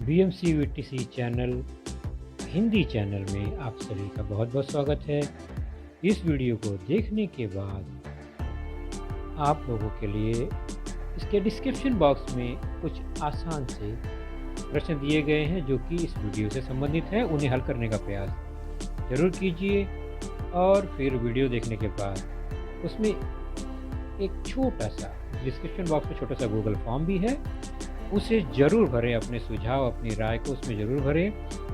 BMCVTC channel Hindi channel में आप सभी का बहुत बहुत स्वागत है। इस वीडियो को देखने के बाद आप लोगों के लिए इसके डिस्क्रिप्शन बॉक्स में कुछ आसान से प्रश्न दिए गए हैं जो कि इस वीडियो से संबंधित है। उन्हें हल करने का प्रयास ज़रूर कीजिए और फिर वीडियो देखने के बाद उसमें एक छोटा सा डिस्क्रिप्शन बॉक्स में छोटा सा गूगल फॉर्म भी है, उसे ज़रूर भरें। अपने सुझाव अपनी राय को उसमें ज़रूर भरें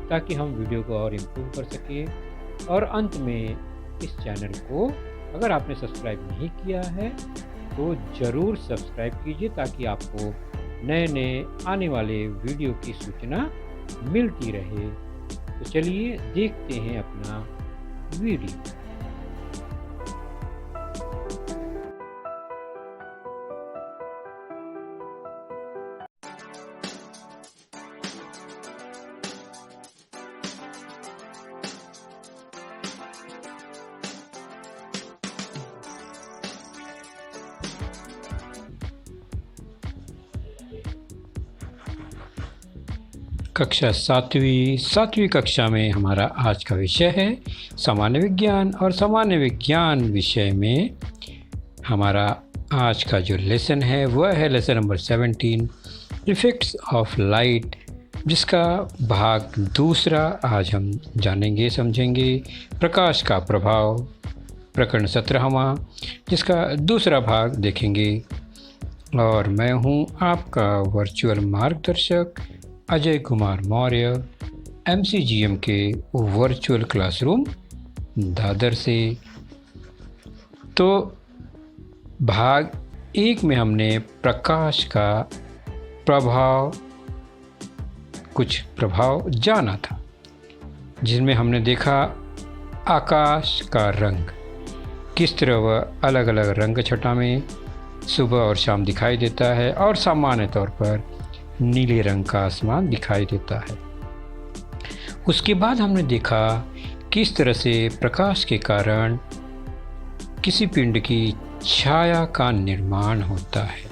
ताकि हम वीडियो को और इम्प्रूव कर सकें। और अंत में इस चैनल को अगर आपने सब्सक्राइब नहीं किया है तो ज़रूर सब्सक्राइब कीजिए ताकि आपको नए नए आने वाले वीडियो की सूचना मिलती रहे। तो चलिए देखते हैं अपना वीडियो। कक्षा सातवीं कक्षा में हमारा आज का विषय है सामान्य विज्ञान। और सामान्य विज्ञान विषय में हमारा आज का जो लेसन है वह है lesson number 17 effects of light, जिसका भाग दूसरा आज हम जानेंगे समझेंगे। प्रकाश का प्रभाव प्रकरण 17वां, जिसका दूसरा भाग देखेंगे। और मैं हूँ आपका वर्चुअल मार्गदर्शक अजय कुमार मौर्य, MCGM के वर्चुअल क्लासरूम दादर से। तो भाग एक में हमने प्रकाश का प्रभाव कुछ प्रभाव जाना था, जिसमें हमने देखा आकाश का रंग, किस तरह वह अलग अलग रंग छटा में सुबह और शाम दिखाई देता है और सामान्य तौर पर नीले रंग का आसमान दिखाई देता है। उसके बाद हमने देखा किस तरह से प्रकाश के कारण किसी पिंड की छाया का निर्माण होता है।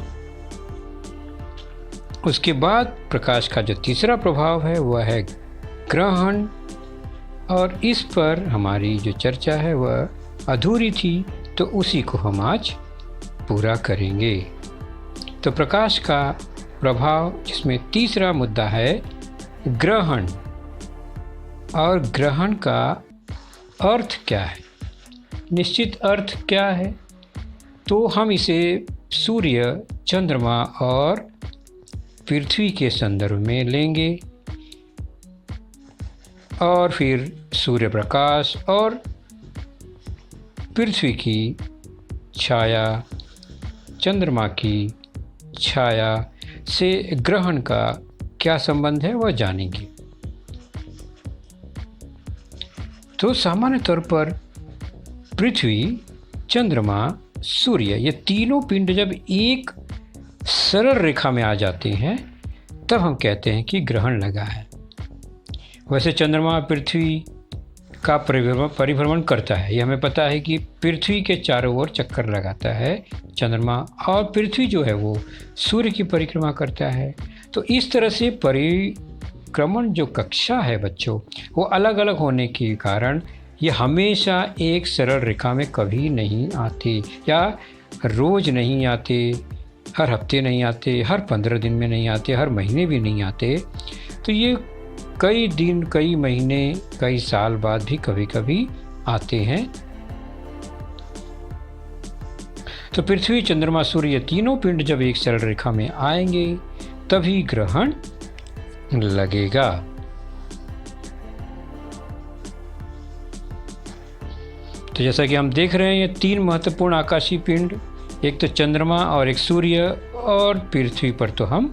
उसके बाद प्रकाश का जो तीसरा प्रभाव है वह है ग्रहण, और इस पर हमारी जो चर्चा है वह अधूरी थी, तो उसी को हम आज पूरा करेंगे। तो प्रकाश का प्रभाव, जिसमें तीसरा मुद्दा है ग्रहण, और ग्रहण का अर्थ क्या है, निश्चित अर्थ क्या है, तो हम इसे सूर्य, चंद्रमा और पृथ्वी के संदर्भ में लेंगे। और फिर सूर्य प्रकाश और पृथ्वी की छाया, चंद्रमा की छाया से ग्रहण का क्या संबंध है वह जानेंगे। तो सामान्य तौर पर पृथ्वी, चंद्रमा, सूर्य, ये तीनों पिंड जब एक सरल रेखा में आ जाते हैं तब हम कहते हैं कि ग्रहण लगा है। वैसे चंद्रमा पृथ्वी का परिभ्रमण करता है, ये हमें पता है कि पृथ्वी के चारों ओर चक्कर लगाता है चंद्रमा, और पृथ्वी जो है वो सूर्य की परिक्रमा करता है। तो इस तरह से परिक्रमण जो कक्षा है बच्चों, वो अलग अलग होने के कारण ये हमेशा एक सरल रेखा में कभी नहीं आते, या रोज़ नहीं आते, हर हफ्ते नहीं आते, हर 15 दिन में नहीं आते, हर महीने भी नहीं आते। तो ये कई दिन, कई महीने, कई साल बाद भी कभी कभी आते हैं। तो पृथ्वी, चंद्रमा, सूर्य, ये तीनों पिंड जब एक सरल रेखा में आएंगे तभी ग्रहण लगेगा। तो जैसा कि हम देख रहे हैं, ये तीन महत्वपूर्ण आकाशीय पिंड, एक तो चंद्रमा और एक सूर्य, और पृथ्वी पर तो हम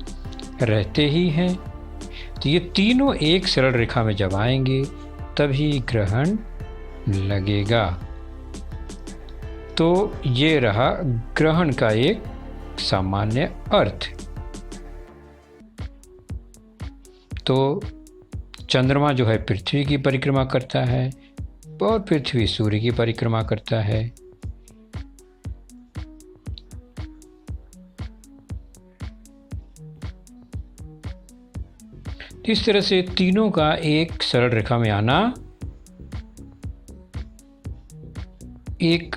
रहते ही हैं। तो ये तीनों एक सरल रेखा में जब आएंगे तभी ग्रहण लगेगा। तो ये रहा ग्रहण का एक सामान्य अर्थ। तो चंद्रमा जो है पृथ्वी की परिक्रमा करता है और पृथ्वी सूर्य की परिक्रमा करता है। तो इस तरह से तीनों का एक सरल रेखा में आना एक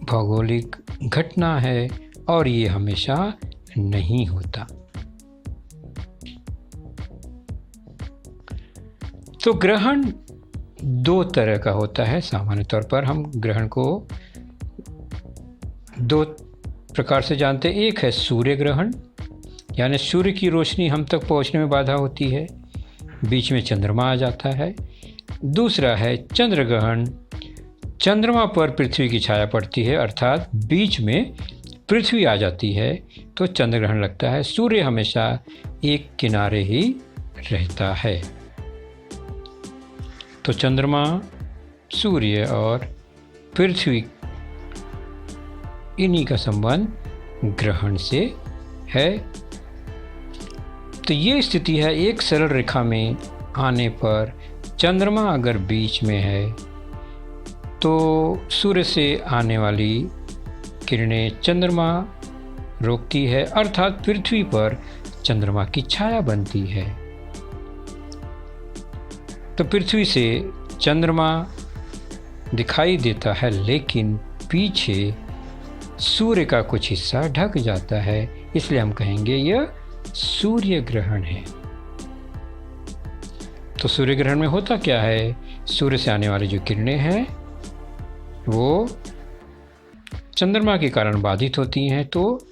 भौगोलिक घटना है और ये हमेशा नहीं होता। तो ग्रहण दो तरह का होता है। सामान्य तौर पर हम ग्रहण को दो प्रकार से जानते हैं। एक है सूर्य ग्रहण, यानी सूर्य की रोशनी हम तक पहुंचने में बाधा होती है, बीच में चंद्रमा आ जाता है। दूसरा है चंद्र ग्रहण, चंद्रमा पर पृथ्वी की छाया पड़ती है, अर्थात बीच में पृथ्वी आ जाती है तो चंद्र ग्रहण लगता है। सूर्य हमेशा एक किनारे ही रहता है। तो चंद्रमा, सूर्य और पृथ्वी, इन्हीं का संबंध ग्रहण से है। तो ये स्थिति है, एक सरल रेखा में आने पर चंद्रमा अगर बीच में है तो सूर्य से आने वाली किरणें चंद्रमा रोकती है, अर्थात पृथ्वी पर चंद्रमा की छाया बनती है। तो पृथ्वी से चंद्रमा दिखाई देता है, लेकिन पीछे सूर्य का कुछ हिस्सा ढक जाता है, इसलिए हम कहेंगे यह सूर्य ग्रहण है। तो सूर्य ग्रहण में होता क्या है, सूर्य से आने वाली जो किरणें हैं वो चंद्रमा के कारण बाधित होती हैं, तो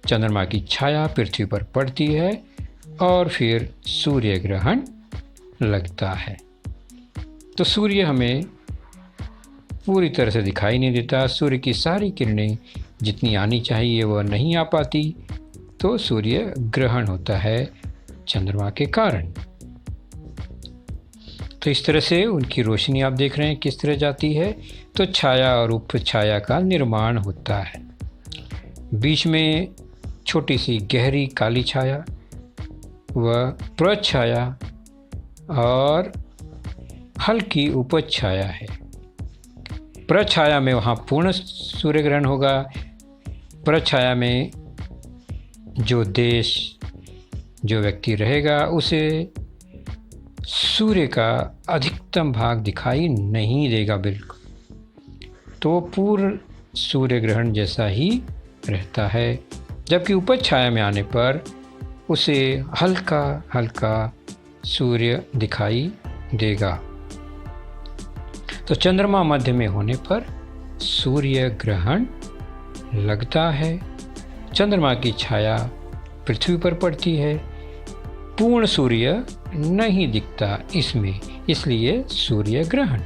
चंद्रमा की छाया पृथ्वी पर पड़ती है और फिर सूर्य ग्रहण लगता है। तो सूर्य हमें पूरी तरह से दिखाई नहीं देता, सूर्य की सारी किरणें जितनी आनी चाहिए वह नहीं आ पाती, तो सूर्य ग्रहण होता है चंद्रमा के कारण। तो इस तरह से उनकी रोशनी आप देख रहे हैं किस तरह जाती है, तो छाया और उपछाया का निर्माण होता है। बीच में छोटी सी गहरी काली छाया व प्रछाया और हल्की उपज छाया है। प्रछाया में वहाँ पूर्ण सूर्य ग्रहण होगा। प्रछाया में जो देश, जो व्यक्ति रहेगा उसे सूर्य का अधिकतम भाग दिखाई नहीं देगा बिल्कुल, तो पूर्ण सूर्य ग्रहण जैसा ही रहता है। जबकि उपज छाया में आने पर उसे हल्का हल्का सूर्य दिखाई देगा। तो चंद्रमा मध्य में होने पर सूर्य ग्रहण लगता है। चंद्रमा की छाया पृथ्वी पर पड़ती है, पूर्ण सूर्य नहीं दिखता इसमें, इसलिए सूर्य ग्रहण।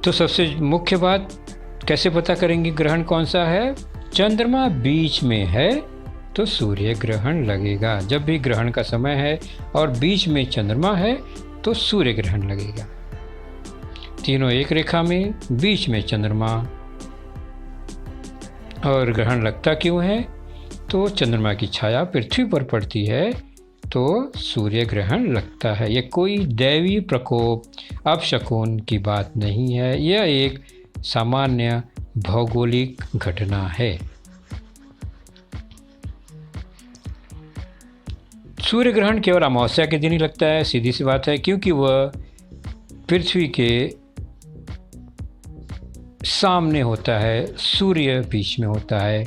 तो सबसे मुख्य बात, कैसे पता करेंगे ग्रहण कौन सा है? चंद्रमा बीच में है तो सूर्य ग्रहण लगेगा। जब भी ग्रहण का समय है और बीच में चंद्रमा है तो सूर्य ग्रहण लगेगा। तीनों एक रेखा में, बीच में चंद्रमा। और ग्रहण लगता क्यों है? तो चंद्रमा की छाया पृथ्वी पर पड़ती है तो सूर्य ग्रहण लगता है। यह कोई दैवीय प्रकोप, अपशकुन की बात नहीं है, यह एक सामान्य भौगोलिक घटना है। सूर्य ग्रहण केवल अमावस्या के दिन ही लगता है, सीधी सी बात है, क्योंकि वह पृथ्वी के सामने होता है, सूर्य बीच में होता है,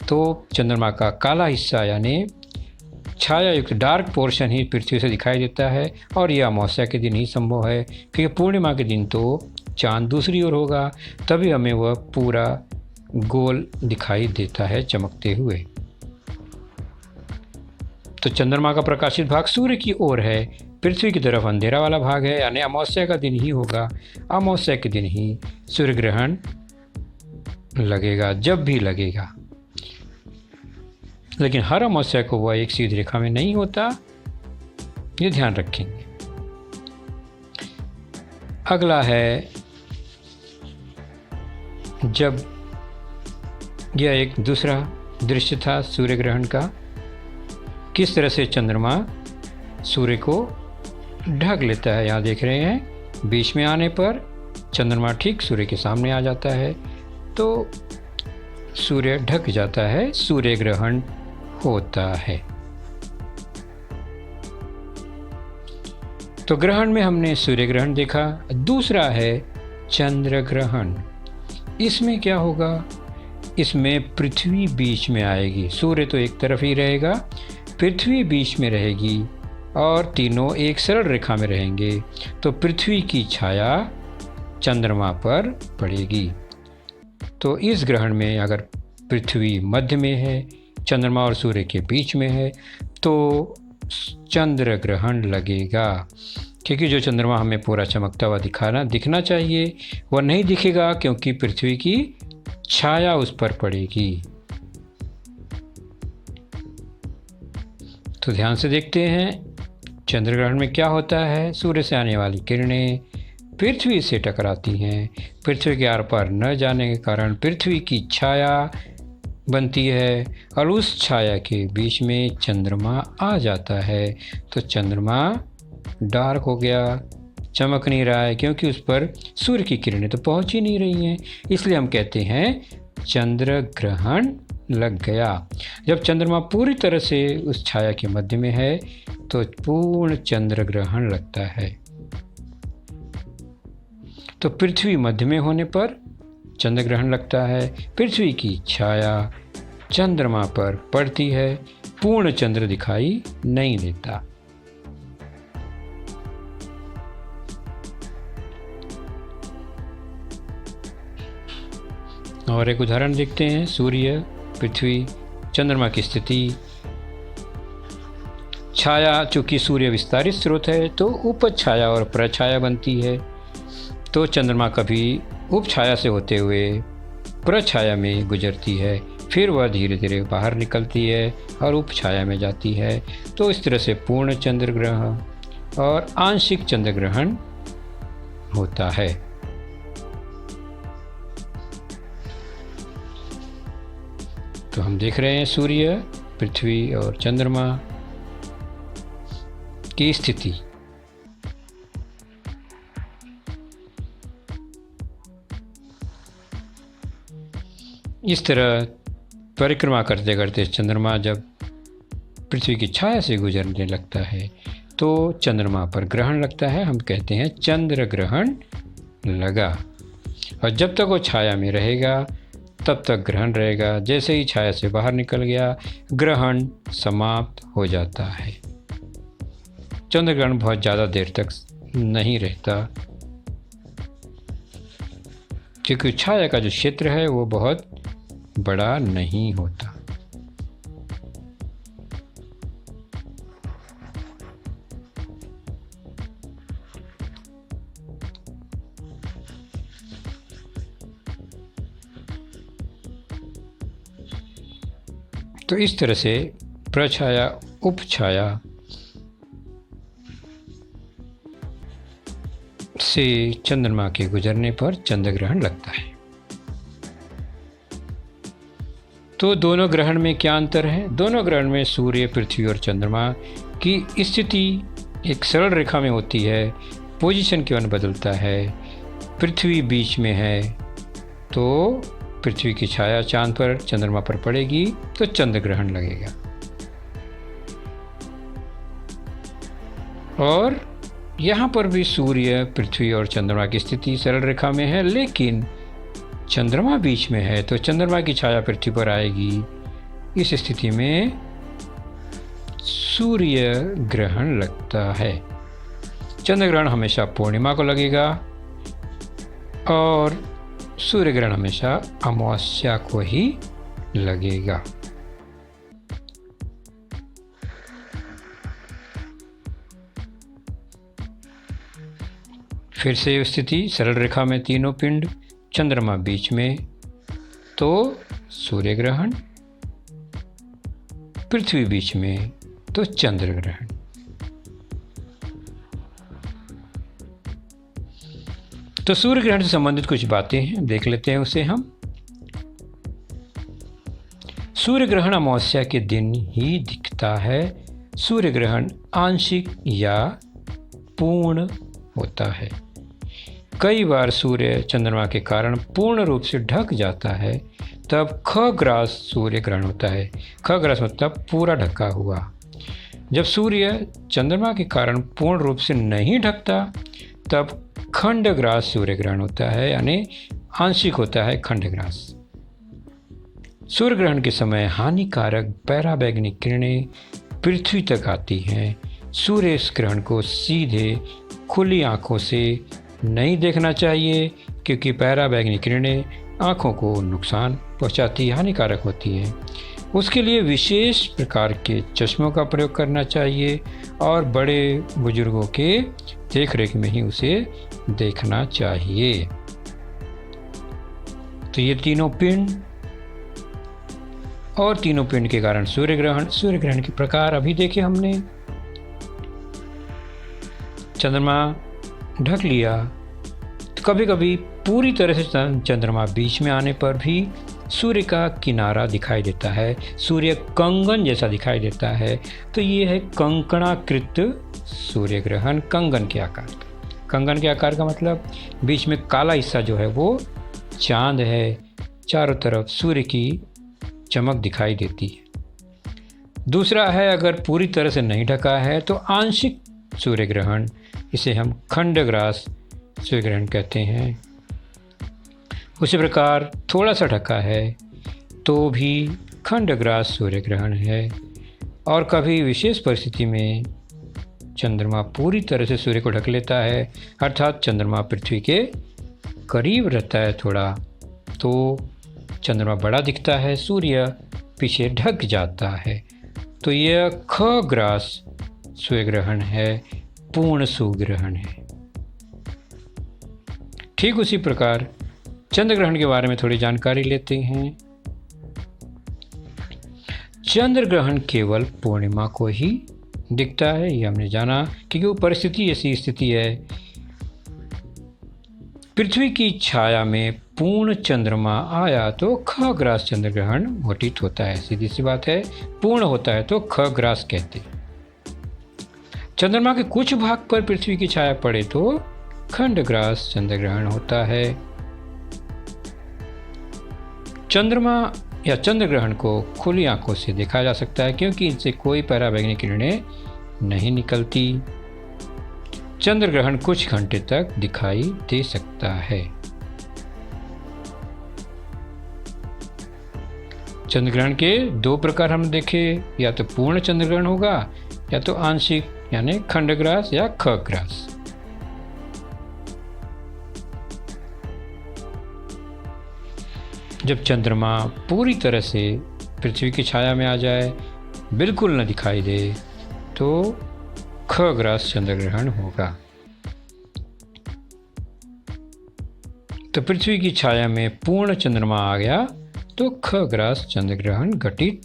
तो चंद्रमा का काला हिस्सा यानी छाया युक्त डार्क पोर्शन ही पृथ्वी से दिखाई देता है। और यह अमावस्या के दिन ही संभव है, क्योंकि पूर्णिमा के दिन तो चांद दूसरी ओर होगा, तभी हमें वह पूरा गोल दिखाई देता है चमकते हुए। तो चंद्रमा का प्रकाशित भाग सूर्य की ओर है, पृथ्वी की तरफ अंधेरा वाला भाग है, यानी अमावस्या का दिन ही होगा। अमावस्या के दिन ही सूर्य ग्रहण लगेगा, जब भी लगेगा। लेकिन हर अमावस्या को वह एक सीधी रेखा में नहीं होता, ये ध्यान रखेंगे। अगला है, जब यह एक दूसरा दृश्य था सूर्य ग्रहण का, किस तरह से चंद्रमा सूर्य को ढक लेता है। यहाँ देख रहे हैं, बीच में आने पर चंद्रमा ठीक सूर्य के सामने आ जाता है, तो सूर्य ढक जाता है, सूर्य ग्रहण होता है। तो ग्रहण में हमने सूर्य ग्रहण देखा। दूसरा है चंद्र ग्रहण। इसमें क्या होगा? इसमें पृथ्वी बीच में आएगी। सूर्य तो एक तरफ ही रहेगा, पृथ्वी बीच में रहेगी और तीनों एक सरल रेखा में रहेंगे। तो पृथ्वी की छाया चंद्रमा पर पड़ेगी। तो इस ग्रहण में अगर पृथ्वी मध्य में है, चंद्रमा और सूर्य के बीच में है, तो चंद्र ग्रहण लगेगा। क्योंकि जो चंद्रमा हमें पूरा चमकता हुआ दिखना चाहिए वह नहीं दिखेगा, क्योंकि पृथ्वी की छाया उस पर पड़ेगी। तो ध्यान से देखते हैं चंद्र ग्रहण में क्या होता है। सूर्य से आने वाली किरणें पृथ्वी से टकराती हैं। पृथ्वी के आर पार न जाने के कारण पृथ्वी की छाया बनती है और उस छाया के बीच में चंद्रमा आ जाता है। तो चंद्रमा डार्क हो गया, चमक नहीं रहा है, क्योंकि उस पर सूर्य की किरणें तो पहुंच ही नहीं रही हैं। इसलिए हम कहते हैं चंद्र ग्रहण लग गया। जब चंद्रमा पूरी तरह से उस छाया के मध्य में है तो पूर्ण चंद्र ग्रहण लगता है। तो पृथ्वी मध्य में होने पर चंद्र ग्रहण लगता है। पृथ्वी की छाया चंद्रमा पर पड़ती है, पूर्ण चंद्र दिखाई नहीं देता। और एक उदाहरण देखते हैं। सूर्य, पृथ्वी, चंद्रमा की स्थिति। छाया, चूंकि सूर्य विस्तारित स्रोत है तो उपज छाया और प्रछाया बनती है। तो चंद्रमा कभी उपछाया से होते हुए प्रछाया में गुजरती है, फिर वह धीरे धीरे बाहर निकलती है और उपछाया में जाती है। तो इस तरह से पूर्ण चंद्र ग्रहण और आंशिक चंद्र ग्रहण होता है। तो हम देख रहे हैं सूर्य, पृथ्वी और चंद्रमा की स्थिति। इस तरह परिक्रमा करते करते चंद्रमा जब पृथ्वी की छाया से गुजरने लगता है तो चंद्रमा पर ग्रहण लगता है। हम कहते हैं चंद्र ग्रहण लगा। और जब तक वो छाया में रहेगा तब तक ग्रहण रहेगा। जैसे ही छाया से बाहर निकल गया ग्रहण समाप्त हो जाता है। चंद्र ग्रहण बहुत ज़्यादा देर तक नहीं रहता, क्योंकि छाया का जो क्षेत्र है वो बहुत बड़ा नहीं होता। तो इस तरह से प्रछाया, उपछाया से चंद्रमा के गुजरने पर चंद्र ग्रहण लगता है। तो दोनों ग्रहण में क्या अंतर है? दोनों ग्रहण में सूर्य, पृथ्वी और चंद्रमा की स्थिति एक सरल रेखा में होती है, पोजीशन केवल बदलता है। पृथ्वी बीच में है तो पृथ्वी की छाया चांद पर, चंद्रमा पर पड़ेगी तो चंद्र ग्रहण लगेगा। और यहाँ पर भी सूर्य, पृथ्वी और चंद्रमा की स्थिति सरल रेखा में है, लेकिन चंद्रमा बीच में है तो चंद्रमा की छाया पृथ्वी पर आएगी। इस स्थिति में सूर्य ग्रहण लगता है। चंद्र ग्रहण हमेशा पूर्णिमा को लगेगा और सूर्य ग्रहण हमेशा अमावस्या को ही लगेगा। फिर से स्थिति सरल रेखा में तीनों पिंड, चंद्रमा बीच में तो सूर्य ग्रहण, पृथ्वी बीच में तो चंद्र ग्रहण। तो सूर्य ग्रहण से संबंधित कुछ बातें हैं, देख लेते हैं उसे हम। सूर्य ग्रहण अमावस्या के दिन ही दिखता है। सूर्य ग्रहण आंशिक या पूर्ण होता है। कई बार सूर्य चंद्रमा के कारण पूर्ण रूप से ढक जाता है, तब खग्रास सूर्य ग्रहण होता है। खग्रास मतलब पूरा ढका हुआ। जब सूर्य चंद्रमा के कारण पूर्ण रूप से नहीं ढकता तब खंडग्रास सूर्य ग्रहण होता है, यानी आंशिक होता है खंडग्रास। सूर्य ग्रहण के समय हानिकारक पराबैंगनी किरणें पृथ्वी तक आती हैं। सूर्य इस ग्रहण को सीधे खुली आंखों से नहीं देखना चाहिए, क्योंकि पराबैंगनी किरणें आंखों को नुकसान पहुंचाती, हानिकारक होती हैं। उसके लिए विशेष प्रकार के चश्मों का प्रयोग करना चाहिए और बड़े बुजुर्गों के देखरेख में ही उसे देखना चाहिए। तो ये तीनों पिंड और तीनों पिंड के कारण सूर्य ग्रहण के प्रकार अभी देखे हमने। चंद्रमा ढक लिया तो कभी कभी पूरी तरह से चंद्रमा बीच में आने पर भी सूर्य का किनारा दिखाई देता है, सूर्य कंगन जैसा दिखाई देता है। तो ये है कंकणाकृत सूर्य ग्रहण, कंगन के आकार का। कंगन के आकार का मतलब बीच में काला हिस्सा जो है वो चांद है, चारों तरफ सूर्य की चमक दिखाई देती है। दूसरा है अगर पूरी तरह से नहीं ढका है तो आंशिक सूर्य ग्रहण, इसे हम खंडग्रास सूर्य ग्रहण कहते हैं। उसी प्रकार थोड़ा सा ढका है तो भी खंडग्रास सूर्य ग्रहण है। और कभी विशेष परिस्थिति में चंद्रमा पूरी तरह से सूर्य को ढक लेता है, अर्थात चंद्रमा पृथ्वी के करीब रहता है थोड़ा, तो चंद्रमा बड़ा दिखता है, सूर्य पीछे ढक जाता है। तो यह खग्रास सूर्य ग्रहण है, पूर्ण सूर्य ग्रहण है। ठीक उसी प्रकार चंद्र ग्रहण के बारे में थोड़ी जानकारी लेते हैं। चंद्र ग्रहण केवल पूर्णिमा को ही दिखता है, ये हमने जाना, क्योंकि वो परिस्थिति ऐसी स्थिति है। पृथ्वी की छाया में पूर्ण चंद्रमा आया तो खग्रास चंद्र ग्रहण घटित होता है। सीधी सी बात है, पूर्ण होता है तो खग्रास कहते हैं। चंद्रमा के कुछ भाग पर पृथ्वी की छाया पड़े तो खंडग्रास चंद्र ग्रहण होता है। चंद्रमा या चंद्र ग्रहण को खुली आंखों से देखा जा सकता है, क्योंकि इनसे कोई पराबैंगनी किरणें नहीं निकलती। चंद्र ग्रहण कुछ घंटे तक दिखाई दे सकता है। चंद्र ग्रहण के दो प्रकार हम देखे, या तो पूर्ण चंद्र ग्रहण होगा या तो आंशिक यानी खंडग्रास या खग्रास। जब चंद्रमा पूरी तरह से पृथ्वी की छाया में आ जाए, बिल्कुल न दिखाई दे, तो खग्रास चंद्र ग्रहण होगा। तो पृथ्वी की छाया में पूर्ण चंद्रमा आ गया तो खग्रास चंद्र ग्रहण घटित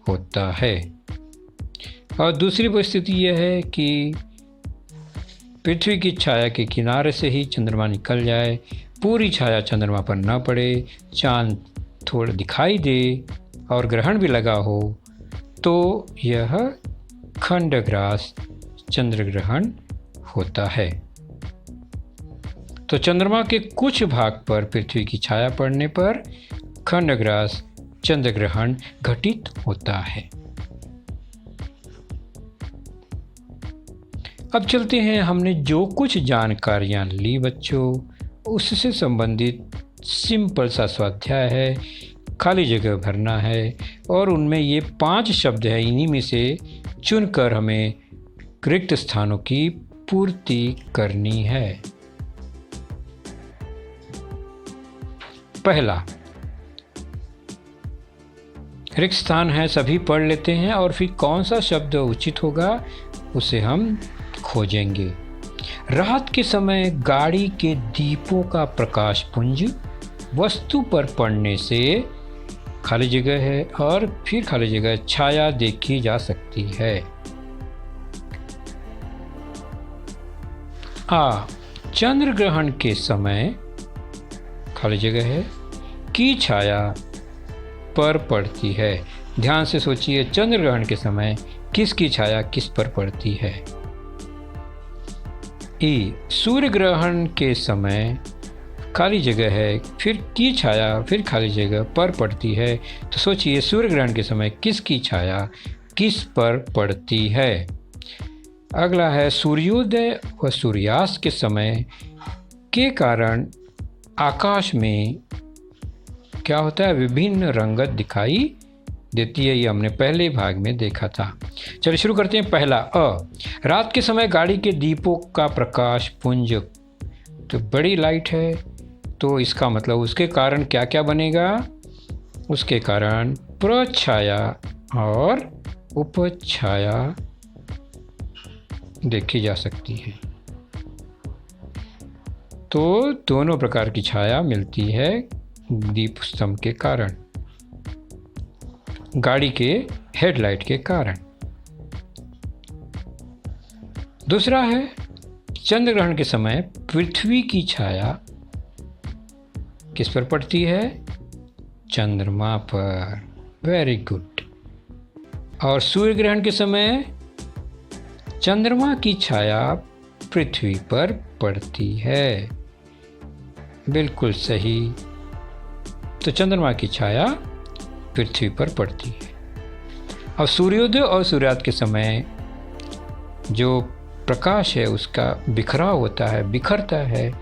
होता है। और दूसरी परिस्थिति यह है कि पृथ्वी की छाया के किनारे से ही चंद्रमा निकल जाए, पूरी छाया चंद्रमा पर न पड़े, चांद थोड़ा दिखाई दे और ग्रहण भी लगा हो, तो यह खंडग्रास चंद्र ग्रहण होता है। तो चंद्रमा के कुछ भाग पर पृथ्वी की छाया पड़ने पर खंडग्रास चंद्र ग्रहण घटित होता है। अब चलते हैं, हमने जो कुछ जानकारियां ली बच्चों, उससे संबंधित सिंपल सा स्वाध्याय है, खाली जगह भरना है और उनमें ये 5 शब्द हैं, इन्हीं में से चुनकर हमें रिक्त स्थानों की पूर्ति करनी है। पहला रिक्त स्थान है, सभी पढ़ लेते हैं और फिर कौन सा शब्द उचित होगा उसे हम खोजेंगे। रात के समय गाड़ी के दीपों का प्रकाश पुंज वस्तु पर पड़ने से खाली जगह है और फिर खाली जगह छाया देखी जा सकती है। चंद्र ग्रहण के समय खाली जगह है की छाया पर पड़ती है। ध्यान से सोचिए, चंद्र ग्रहण के समय किसकी छाया किस पर पड़ती है। सूर्य ग्रहण के समय खाली जगह है, फिर की छाया फिर खाली जगह पर पड़ती है। तो सोचिए सूर्य ग्रहण के समय किसकी छाया किस पर पड़ती है। अगला है सूर्योदय व सूर्यास्त के समय के कारण आकाश में क्या होता है, विभिन्न रंगत दिखाई देती है। ये हमने पहले भाग में देखा था। चलिए शुरू करते हैं। पहला रात के समय गाड़ी के दीपों का प्रकाश पुंज, तो बड़ी लाइट है तो इसका मतलब उसके कारण क्या क्या बनेगा, उसके कारण प्रछाया और उपछाया देखी जा सकती है। तो दोनों प्रकार की छाया मिलती है दीप स्तंभ के कारण, गाड़ी के हेडलाइट के कारण। दूसरा है चंद्र ग्रहण के समय पृथ्वी की छाया किस पर पड़ती है, चंद्रमा पर। Very good. और सूर्य ग्रहण के समय चंद्रमा की छाया पृथ्वी पर पड़ती है। बिल्कुल सही। तो चंद्रमा की छाया पृथ्वी पर पड़ती है। अब सूर्योदय और सूर्यास्त के समय जो प्रकाश है उसका बिखराव होता है, बिखरता है,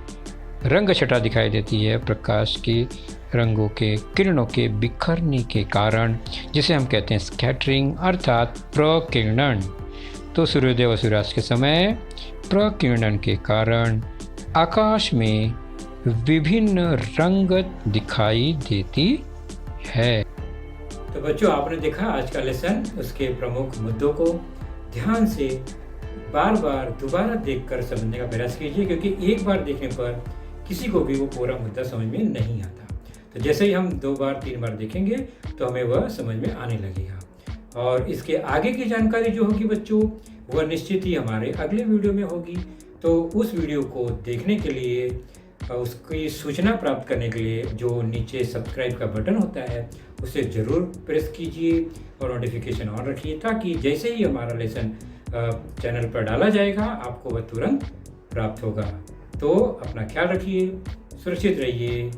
रंग छटा दिखाई देती है प्रकाश की रंगों के किरणों के बिखरने के कारण, जिसे हम कहते हैं स्कैटरिंग अर्थात प्रकिरणन। तो सूर्योदय व सूर्यास्त के समय प्रकिरणन के कारण आकाश में विभिन्न रंगत दिखाई देती है। तो बच्चों आपने देखा आज का लेसन, उसके प्रमुख मुद्दों को ध्यान से बार बार दोबारा देखकर समझने का प्रयास कीजिए, क्योंकि एक बार देखने पर किसी को भी वो पूरा मुद्दा समझ में नहीं आता। तो जैसे ही हम 2 बार 3 बार देखेंगे तो हमें वह समझ में आने लगेगा। और इसके आगे की जानकारी जो होगी बच्चों वह निश्चित ही हमारे अगले वीडियो में होगी। तो उस वीडियो को देखने के लिए, उसकी सूचना प्राप्त करने के लिए जो नीचे सब्सक्राइब का बटन होता है उसे ज़रूर प्रेस कीजिए और नोटिफिकेशन ऑन रखिए, ताकि जैसे ही हमारा लेसन चैनल पर डाला जाएगा आपको वह तुरंत प्राप्त होगा। तो अपना ख्याल रखिए, सुरक्षित रहिए।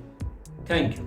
Thank you.